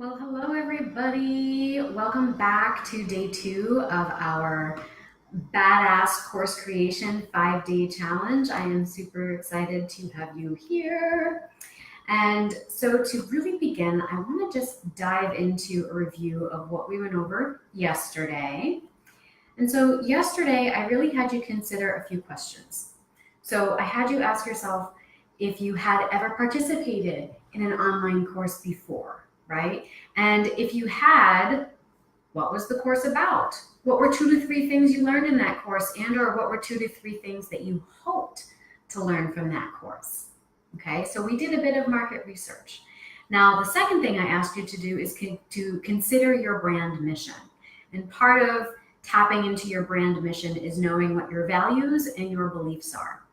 Well, hello everybody. Welcome back to day 2 of our badass course creation 5-day challenge. I am super excited to have you here. And so to really begin, I want to just dive into a review of what we went over yesterday. And so yesterday, I really had you consider a few questions. So I had you ask yourself if you had ever participated in an online course before, right? And if you had, what was the course about? What were 2 to 3 things you learned in that course, and or what were 2 to 3 things that you hoped to learn from that course? Okay, so we did a bit of market research. Now, the second thing I asked you to do is to consider your brand mission. And part of tapping into your brand mission is knowing what your values and your beliefs are.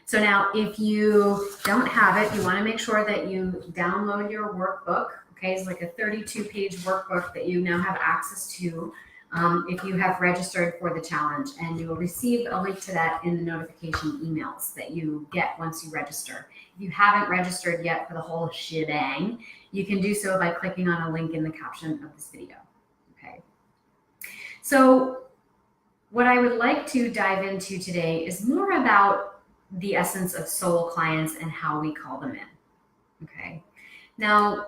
So now, if you don't have it, you want to make sure that you download your workbook. Okay, it's like a 32-page workbook that you now have access to if you have registered for the challenge, and you will receive a link to that in the notification emails that you get once you register. If you haven't registered yet for the whole shebang, you can do so by clicking on a link in the caption of this video. Okay. So what I would like to dive into today is more about the essence of soul clients and how we call them in. Okay. Now,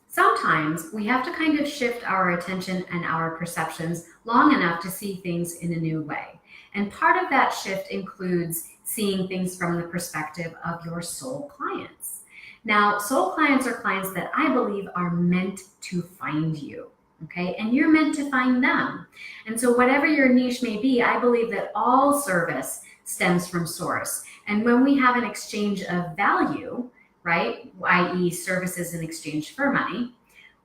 sometimes we have to kind of shift our attention and our perceptions long enough to see things in a new way. And part of that shift includes seeing things from the perspective of your soul clients. Now, soul clients are clients that I believe are meant to find you. Okay, and you're meant to find them. And so whatever your niche may be, I believe that all service stems from source. And when we have an exchange of value, right, i.e. services in exchange for money,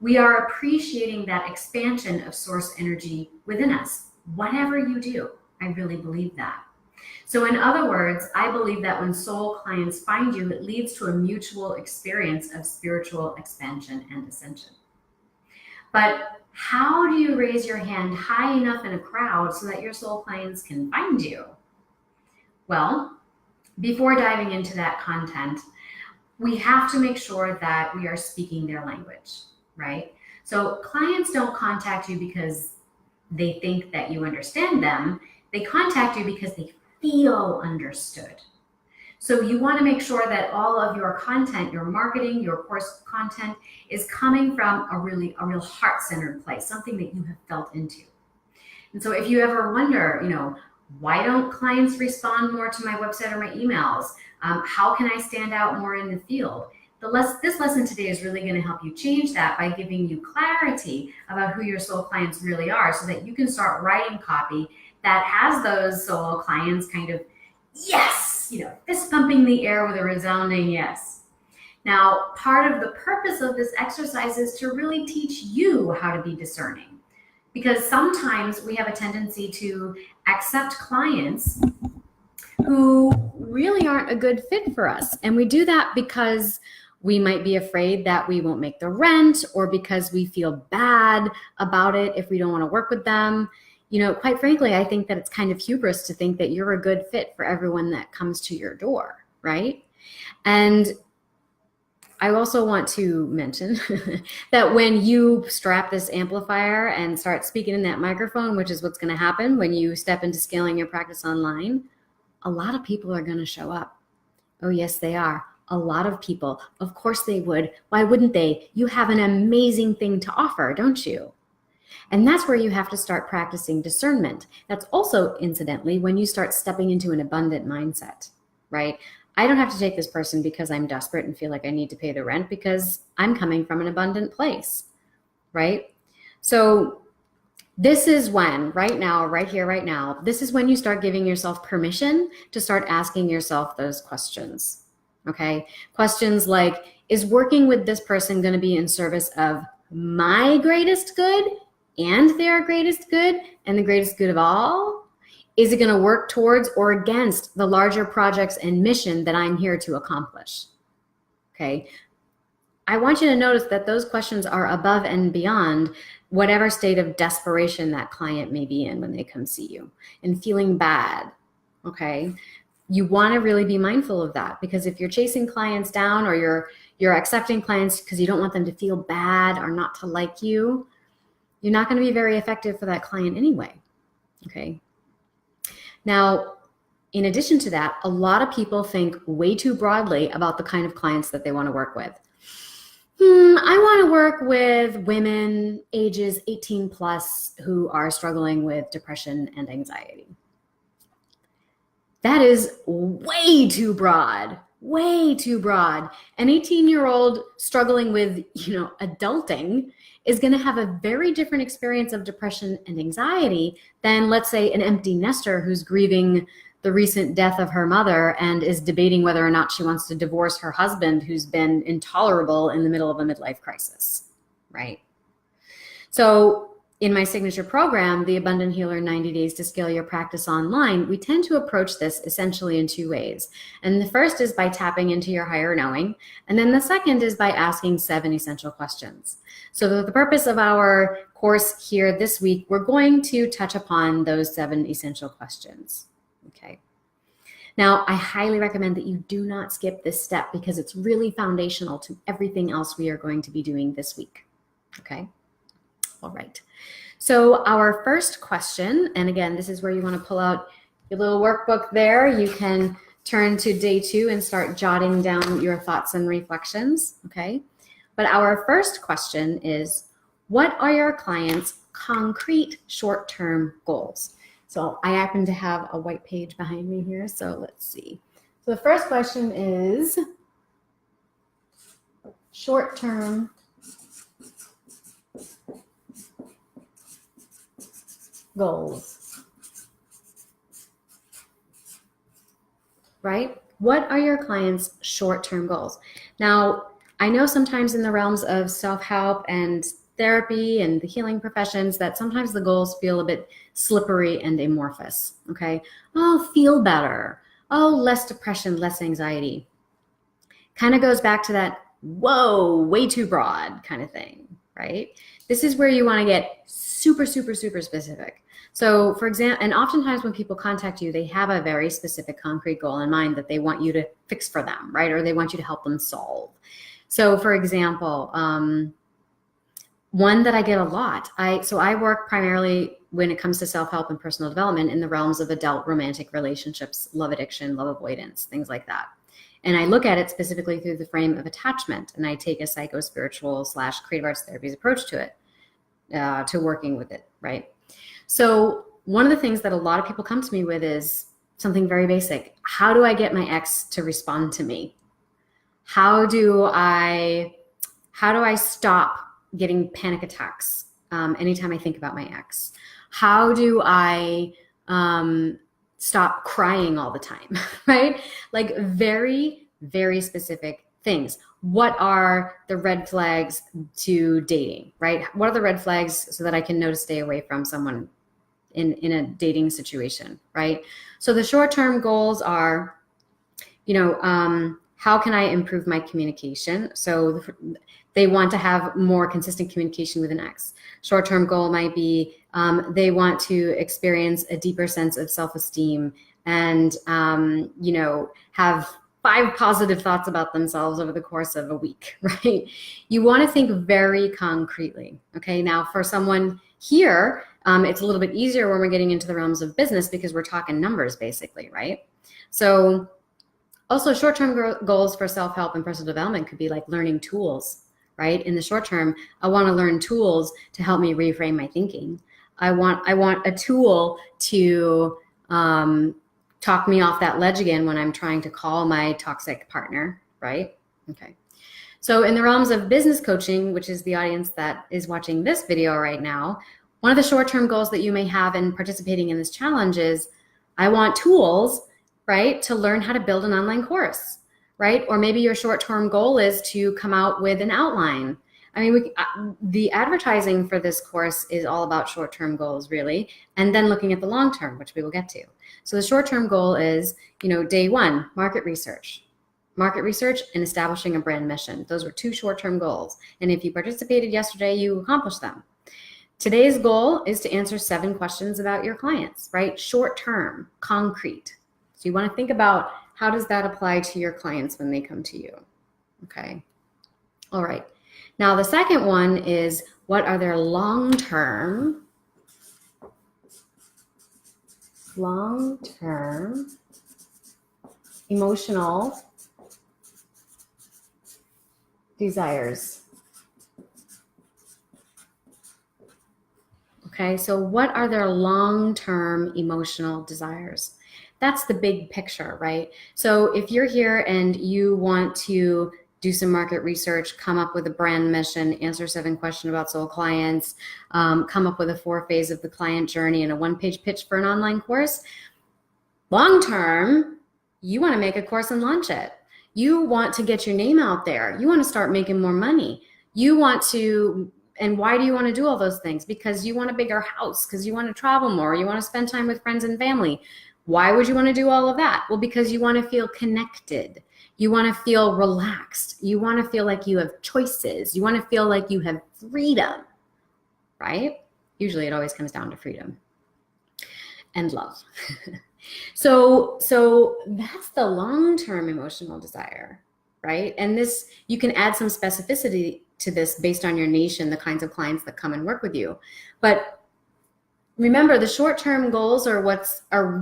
we are appreciating that expansion of source energy within us, whatever you do. I really believe that. So in other words, I believe that when soul clients find you, it leads to a mutual experience of spiritual expansion and ascension. But how do you raise your hand high enough in a crowd so that your soul clients can find you? Well, before diving into that content, we have to make sure that we are speaking their language, right? So clients don't contact you because they think that you understand them. They contact you because they feel understood. So you want to make sure that all of your content, your marketing, your course content is coming from a real heart-centered place, something that you have felt into. And so if you ever wonder, why don't clients respond more to my website or my emails? How can I stand out more in the field? This lesson today is really going to help you change that by giving you clarity about who your soul clients really are, so that you can start writing copy that has those soul clients kind of, yes, fist pumping the air with a resounding yes. Now, part of the purpose of this exercise is to really teach you how to be discerning, because sometimes we have a tendency to accept clients who really aren't a good fit for us. And we do that because we might be afraid that we won't make the rent, or because we feel bad about it if we don't want to work with them. Quite frankly, I think that it's kind of hubris to think that you're a good fit for everyone that comes to your door, right? And I also want to mention that when you strap this amplifier and start speaking in that microphone, which is what's going to happen when you step into scaling your practice online, a lot of people are going to show up. Oh, yes, they are. A lot of people. Of course they would. Why wouldn't they? You have an amazing thing to offer, don't you? And that's where you have to start practicing discernment. That's also, incidentally, when you start stepping into an abundant mindset, right? I don't have to take this person because I'm desperate and feel like I need to pay the rent, because I'm coming from an abundant place, right? So this is when, right now, right here, right now, this is when you start giving yourself permission to start asking yourself those questions, okay? Questions like, is working with this person going to be in service of my greatest good and their greatest good and the greatest good of all? Is it going to work towards or against the larger projects and mission that I'm here to accomplish? Okay. I want you to notice that those questions are above and beyond whatever state of desperation that client may be in when they come see you and feeling bad. Okay. You want to really be mindful of that, because if you're chasing clients down, or you're accepting clients because you don't want them to feel bad or not to like you, you're not going to be very effective for that client anyway. Okay. Now, in addition to that, a lot of people think way too broadly about the kind of clients that they want to work with. I want to work with women ages 18 plus who are struggling with depression and anxiety. That is way too broad, way too broad. An 18-year-old struggling with, adulting is going to have a very different experience of depression and anxiety than, let's say, an empty nester who's grieving the recent death of her mother and is debating whether or not she wants to divorce her husband who's been intolerable in the middle of a midlife crisis, right? So in my signature program, the Abundant Healer 90 Days to Scale Your Practice Online, we tend to approach this essentially in two ways. And the first is by tapping into your higher knowing. And then the second is by asking 7 essential questions. So the purpose of our course here this week, we're going to touch upon those 7 essential questions. Okay. Now, I highly recommend that you do not skip this step because it's really foundational to everything else we are going to be doing this week. Okay. All right. So our first question, and again, this is where you want to pull out your little workbook there. You can turn to day 2 and start jotting down your thoughts and reflections. Okay. But our first question is, what are your clients' concrete short-term goals? So I happen to have a white page behind me here, so let's see. So the first question is short-term goals, right? What are your clients' short-term goals? Now, I know sometimes in the realms of self-help and therapy and the healing professions that sometimes the goals feel a bit slippery and amorphous, okay? Oh, feel better. Oh, less depression, less anxiety. Kind of goes back to that, whoa, way too broad kind of thing, right? This is where you want to get super, super, super specific. So for example, and oftentimes when people contact you, they have a very specific concrete goal in mind that they want you to fix for them, right? Or they want you to help them solve. So for example, one that I get a lot, I work primarily when it comes to self-help and personal development in the realms of adult romantic relationships, love addiction, love avoidance, things like that. And I look at it specifically through the frame of attachment, and I take a psycho-spiritual / creative arts therapies approach to it, to working with it, right? So one of the things that a lot of people come to me with is something very basic. How do I get my ex to respond to me? How do I stop getting panic attacks anytime I think about my ex? How do I stop crying all the time, right? Like very, very specific things. What are the red flags to dating, right? What are the red flags so that I can know to stay away from someone in a dating situation, right? So the short-term goals are, how can I improve my communication? So they want to have more consistent communication with an ex. Short-term goal might be they want to experience a deeper sense of self-esteem and, have 5 positive thoughts about themselves over the course of a week, right? You want to think very concretely, okay? Now, for someone here, it's a little bit easier when we're getting into the realms of business because we're talking numbers basically, right? So also short-term goals for self-help and personal development could be like learning tools, right? In the short term, I want to learn tools to help me reframe my thinking. I want a tool to talk me off that ledge again when I'm trying to call my toxic partner, right? Okay. So in the realms of business coaching, which is the audience that is watching this video right now, one of the short-term goals that you may have in participating in this challenge is, I want tools, right, to learn how to build an online course, right? Or maybe your short-term goal is to come out with an outline. I mean, the advertising for this course is all about short-term goals, really, and then looking at the long-term, which we will get to. So the short-term goal is, day 1, market research and establishing a brand mission. Those were 2 short-term goals. And if you participated yesterday, you accomplished them. Today's goal is to answer 7 questions about your clients, right? Short-term, concrete. So you want to think about, how does that apply to your clients when they come to you? Okay. All right. Now, the second one is, what are their long-term emotional desires? Okay, so what are their long-term emotional desires? That's the big picture, right? So if you're here and you want to do some market research, come up with a brand mission, answer 7 questions about soul clients, come up with a 4-phase of the client journey and a 1-page pitch for an online course, long term, you want to make a course and launch it. You want to get your name out there. You want to start making more money. You want to, and why do you want to do all those things? Because you want a bigger house, because you want to travel more, you want to spend time with friends and family. Why would you want to do all of that? Well, because you want to feel connected. You want to feel relaxed. You want to feel like you have choices. You want to feel like you have freedom, right? Usually it always comes down to freedom and love. So that's the long-term emotional desire, right? And this, you can add some specificity to this based on your niche and the kinds of clients that come and work with you. But remember, the short-term goals are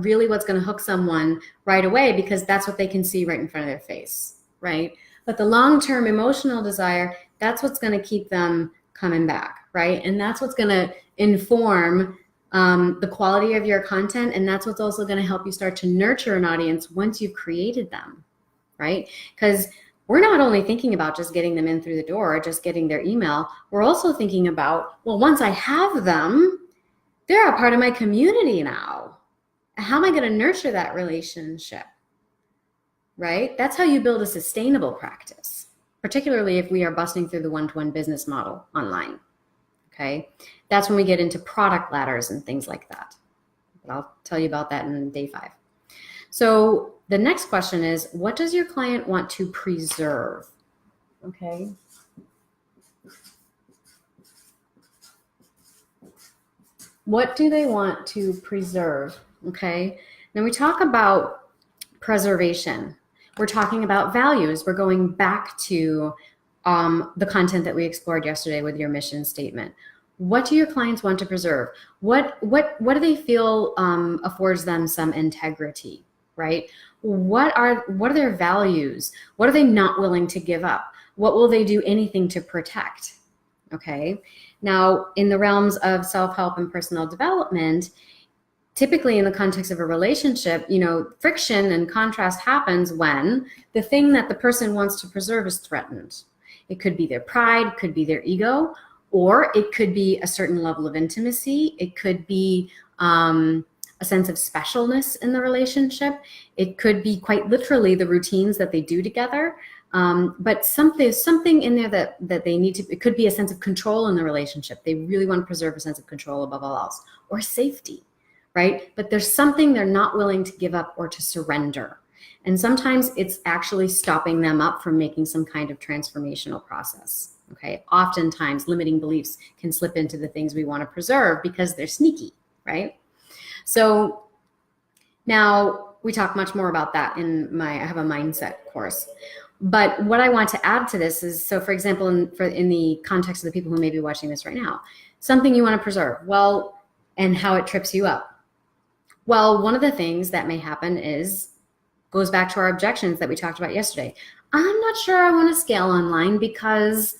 really what's going to hook someone right away, because that's what they can see right in front of their face, right? But the long-term emotional desire, that's what's going to keep them coming back, right? And that's what's going to inform the quality of your content, and that's what's also going to help you start to nurture an audience once you've created them, right? Because we're not only thinking about just getting them in through the door or just getting their email, we're also thinking about, well, once I have them, they're a part of my community now. How am I going to nurture that relationship, right? That's how you build a sustainable practice, particularly if we are busting through the one-to-one business model online. Okay, that's when we get into product ladders and things like that. But I'll tell you about that in day 5. So the next question is, what does your client want to preserve? Okay. What do they want to preserve? Okay. Now we talk about preservation. We're talking about values. We're going back to the content that we explored yesterday with your mission statement. What do your clients want to preserve? What do they feel affords them some integrity, right? What are their values? What are they not willing to give up? What will they do anything to protect? Okay. Now, in the realms of self-help and personal development, typically in the context of a relationship, friction and contrast happens when the thing that the person wants to preserve is threatened. It could be their pride, could be their ego, or it could be a certain level of intimacy. It could be a sense of specialness in the relationship. It could be quite literally the routines that they do together. But something in there that they need to, it could be a sense of control in the relationship. They really want to preserve a sense of control above all else, or safety, right? But there's something they're not willing to give up or to surrender. And sometimes it's actually stopping them up from making some kind of transformational process. Okay. Oftentimes limiting beliefs can slip into the things we want to preserve because they're sneaky, right? So now we talk much more about that I have a mindset course. But what I want to add to this is, so for example, in the context of the people who may be watching this right now, something you want to preserve, well, and how it trips you up. Well, one of the things that may happen goes back to our objections that we talked about yesterday. I'm not sure I want to scale online because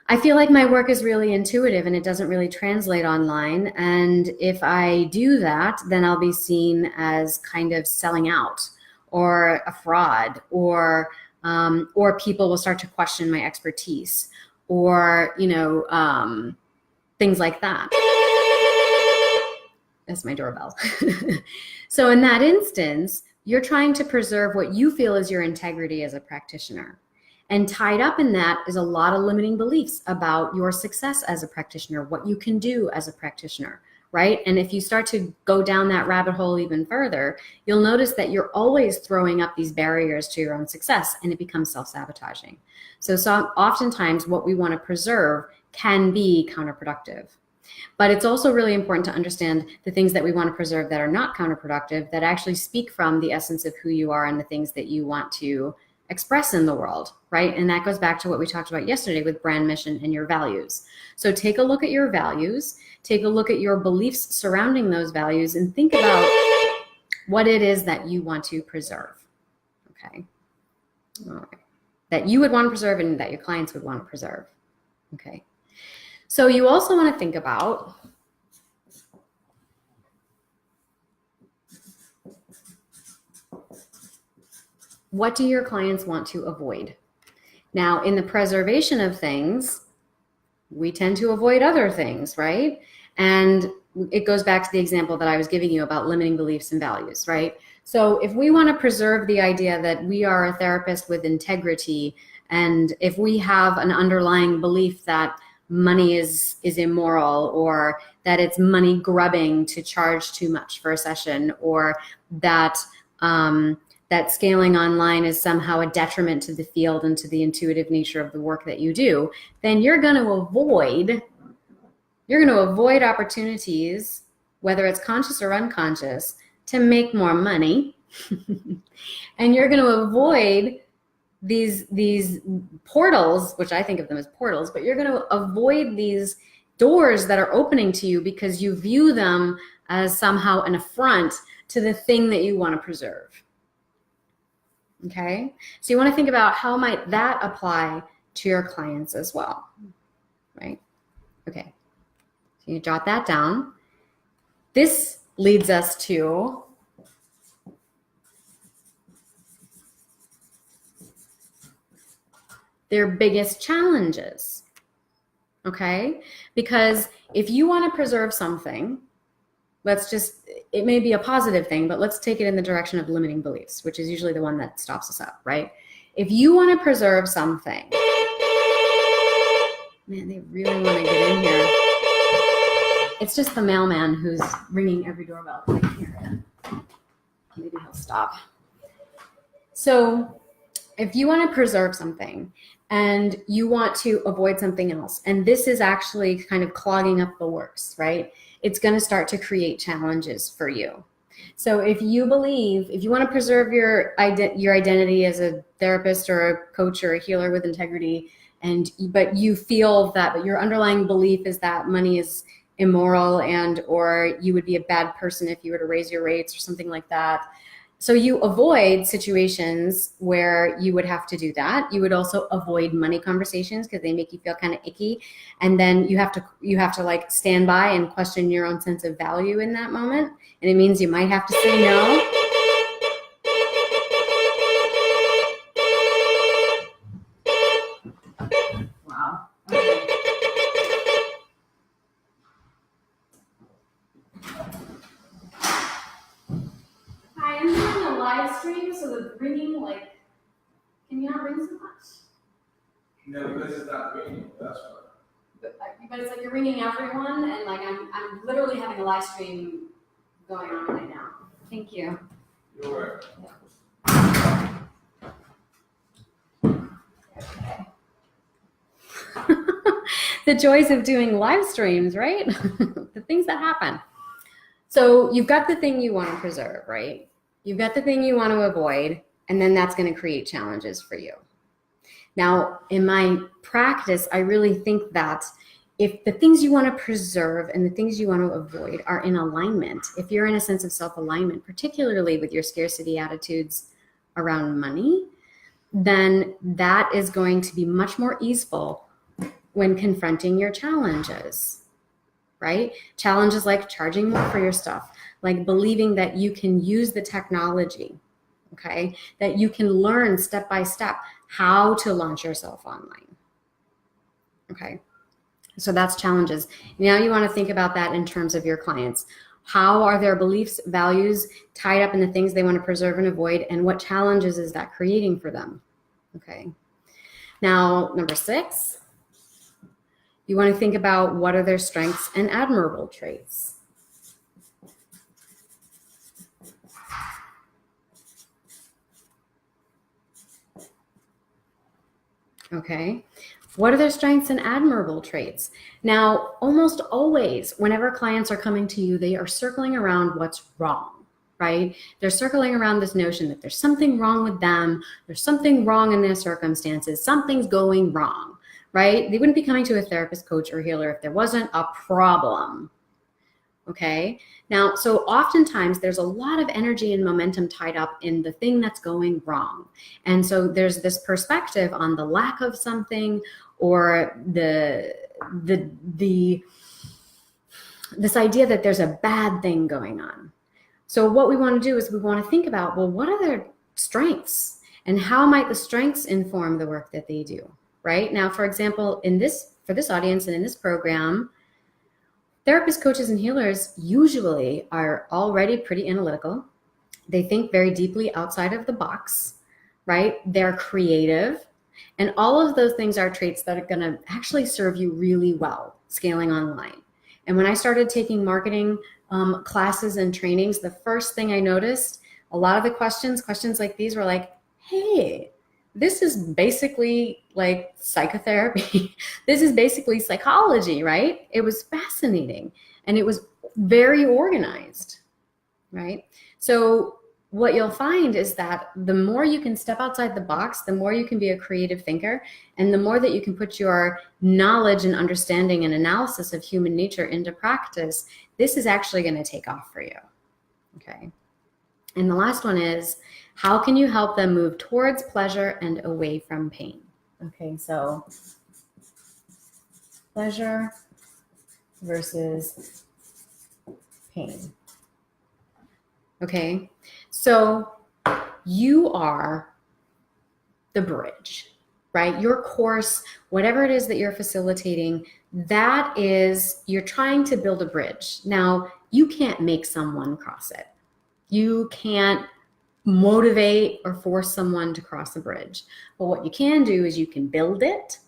I feel like my work is really intuitive and it doesn't really translate online. And if I do that, then I'll be seen as kind of selling out or a fraud, or people will start to question my expertise, or, things like that. That's my doorbell. So in that instance, you're trying to preserve what you feel is your integrity as a practitioner. And tied up in that is a lot of limiting beliefs about your success as a practitioner, what you can do as a practitioner, right? And if you start to go down that rabbit hole even further, you'll notice that you're always throwing up these barriers to your own success, and it becomes self-sabotaging. So oftentimes what we want to preserve can be counterproductive. But it's also really important to understand the things that we want to preserve that are not counterproductive, that actually speak from the essence of who you are and the things that you want to express in the world, right? And that goes back to what we talked about yesterday with brand mission and your values. So take a look at your values, take a look at your beliefs surrounding those values, and think about what it is that you want to preserve, okay? All right. That you would want to preserve and that your clients would want to preserve, okay? So you also want to think about what do your clients want to avoid? Now, in the preservation of things, we tend to avoid other things, right? And it goes back to the example that I was giving you about limiting beliefs and values, right? So if we want to preserve the idea that we are a therapist with integrity, and if we have an underlying belief that money is immoral, or that it's money grubbing to charge too much for a session, or that that scaling online is somehow a detriment to the field and to the intuitive nature of the work that you do, then you're going to avoid opportunities, whether it's conscious or unconscious, to make more money. And you're going to avoid these portals, which I think of them as portals, but you're going to avoid these doors that are opening to you because you view them as somehow an affront to the thing that you want to preserve. Okay, so you want to think about how might that apply to your clients as well, right? Okay, so you jot that down. This leads us to their biggest challenges, okay? Because if you want to preserve something, it may be a positive thing, but let's take it in the direction of limiting beliefs, which is usually the one that stops us up, right? If you want to preserve something, man, they really want to get in here. It's just the mailman who's ringing every doorbell. I can hear it. Maybe he'll stop. So if you want to preserve something and you want to avoid something else, and this is actually kind of clogging up the works, right? It's going to start to create challenges for you. So if you want to preserve your identity as a therapist or a coach or a healer with integrity, but you feel but your underlying belief is that money is immoral or you would be a bad person if you were to raise your rates or something like that. So you avoid situations where you would have to do that. You would also avoid money conversations because they make you feel kind of icky. And then you have to like stand by and question your own sense of value in that moment. And it means you might have to say no. Wow. Okay. Hi, I'm doing a live stream, so the ringing, can you not ring so much? No, because it's not ringing, that's why. But it's like you're ringing everyone, and I'm literally having a live stream going on right now. Thank you. You're Okay. The joys of doing live streams, right? The things that happen. So you've got the thing you want to preserve, right? You've got the thing you want to avoid, and then that's going to create challenges for you. Now, in my practice, I really think that if the things you want to preserve and the things you want to avoid are in alignment, if you're in a sense of self-alignment, particularly with your scarcity attitudes around money, then that is going to be much more easeful when confronting your challenges, right? Challenges like charging more for your stuff, like believing that you can use the technology, okay? That you can learn step by step how to launch yourself online, okay? So that's challenges. Now you want to think about that in terms of your clients. How are their beliefs, values tied up in the things they want to preserve and avoid, and what challenges is that creating for them? Okay. Now, number 6, you want to think about what are their strengths and admirable traits. Okay. What are their strengths and admirable traits? Now, almost always, whenever clients are coming to you, they are circling around what's wrong. right? They're circling around this notion that there's something wrong with them, there's something wrong in their circumstances, something's going wrong, right? They wouldn't be coming to a therapist, coach, or healer if there wasn't a problem. Okay. Now, so oftentimes there's a lot of energy and momentum tied up in the thing that's going wrong. And so there's this perspective on the lack of something, or this idea that there's a bad thing going on. So what we want to do is we want to think about, well, what are their strengths, and how might the strengths inform the work that they do, right? Now, for example, for this audience and in this program, therapists, coaches, and healers usually are already pretty analytical. They think very deeply outside of the box, right? They're creative. And all of those things are traits that are going to actually serve you really well scaling online. And when I started taking marketing classes and trainings, the first thing I noticed, a lot of the questions like these were like, hey, this is basically like psychotherapy. This is basically psychology, right? It was fascinating, and it was very organized, right? So what you'll find is that the more you can step outside the box, the more you can be a creative thinker, and the more that you can put your knowledge and understanding and analysis of human nature into practice, this is actually going to take off for you, okay? And the last one is, how can you help them move towards pleasure and away from pain? Okay, so pleasure versus pain. Okay, so you are the bridge, right? Your course, whatever it is that you're facilitating, that is, you're trying to build a bridge. Now, you can't make someone cross it. You can't motivate or force someone to cross a bridge. But what you can do is you can build it,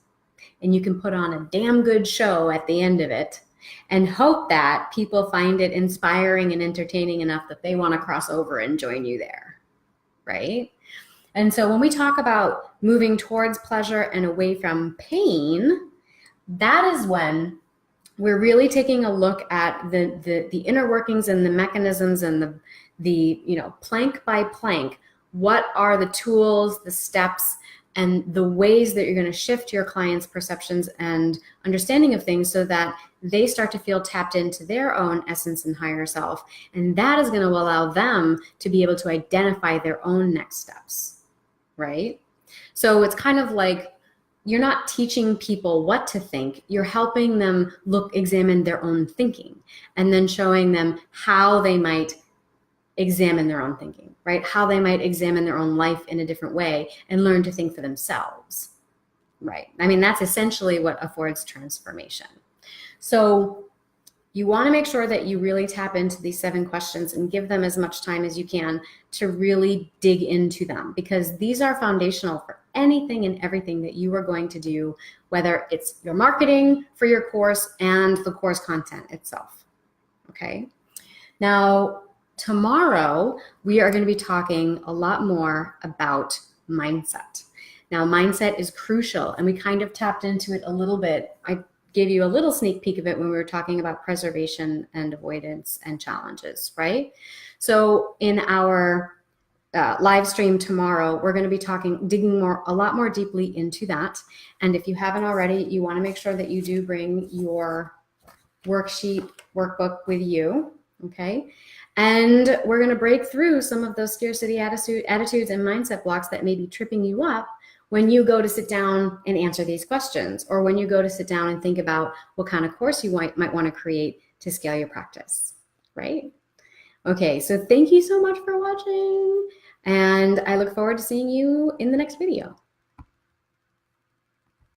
and you can put on a damn good show at the end of it, and hope that people find it inspiring and entertaining enough that they want to cross over and join you there, right? And so when we talk about moving towards pleasure and away from pain, that is when we're really taking a look at the inner workings and the mechanisms and the plank by plank. What are the tools, the steps, and the ways that you're going to shift your clients' perceptions and understanding of things so that they start to feel tapped into their own essence and higher self. And that is going to allow them to be able to identify their own next steps, right? So it's kind of like, you're not teaching people what to think, you're helping them examine their own thinking, and then showing them how they might examine their own thinking, right? How they might examine their own life in a different way and learn to think for themselves, right? I mean, that's essentially what affords transformation. So you want to make sure that you really tap into these 7 questions and give them as much time as you can to really dig into them, because these are foundational for anything and everything that you are going to do, whether it's your marketing for your course and the course content itself, okay? Now, tomorrow, we are going to be talking a lot more about mindset. Now, mindset is crucial, and we kind of tapped into it a little bit. I gave you a little sneak peek of it when we were talking about preservation and avoidance and challenges, right? So in our live stream tomorrow, we're going to be digging a lot more deeply into that. And if you haven't already, you want to make sure that you do bring your workbook with you, okay? And we're going to break through some of those scarcity attitudes and mindset blocks that may be tripping you up when you go to sit down and answer these questions, or when you go to sit down and think about what kind of course you might want to create to scale your practice, right? Okay, so thank you so much for watching, and I look forward to seeing you in the next video.